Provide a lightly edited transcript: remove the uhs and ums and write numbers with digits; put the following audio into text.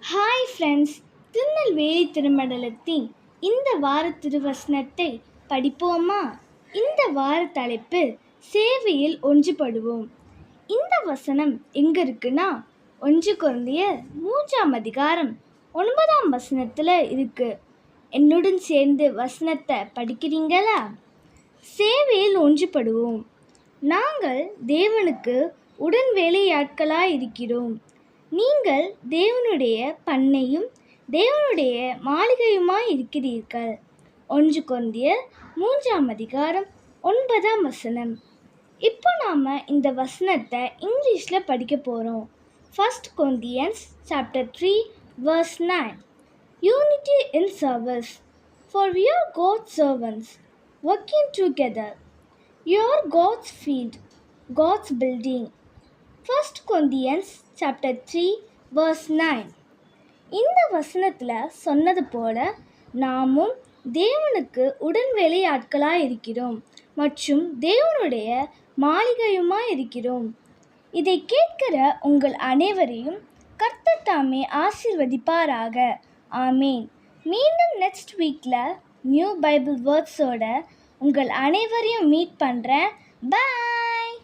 Hi friends, Tirunelveli திருமண்டலத்தின் இந்த வார திருவசனத்தை படிப்போமா? இந்த வார தலைப்பு சேவையில் ஒன்றுபடுவோம். இந்த வசனம் எங்க இருக்குன்னா 1 கொரிந்தியர் 3 இருக்கு. என்னுடன் சேர்ந்து வசனத்தை படிக்கிறீங்களா? சேவையில் ஒன்றுபடுவோம். நாங்கள் தேவனுக்கு உடன் வேலையாட்களாய் இருக்கிறோம். நீங்கள் தேவனுடைய பண்ணையும் தேவனுடைய மாளிகையுமாய் இருக்கிறீர்கள். 1 கொரிந்தியர் 3 இப்போ நாம் இந்த வசனத்தை இங்கிலீஷில் படிக்க போகிறோம். 1 Corinthians chapter 3 verse 9. Unity in service. For we are God's servants, working together. You are God's field, God's building. 1 Corinthians chapter 3 verse 9. இந்த வசனத்தில் சொன்னது போல நாமும் தேவனுக்கு உடன் வேலையாட்களாய் இருக்கிறோம் மற்றும் தேவனுடைய மாளிகையுமாய் இருக்கிறோம். இதை கேட்கிற உங்கள் அனைவரையும் கர்த்தர் தாமே ஆசீர்வதிப்பாராக. ஆமீன். மீண்டும் நெக்ஸ்ட் வீக்கில் நியூ பைபிள் வேர்ட்ஸோட உங்கள் அனைவரையும் மீட் பண்ணுறேன். பாய்.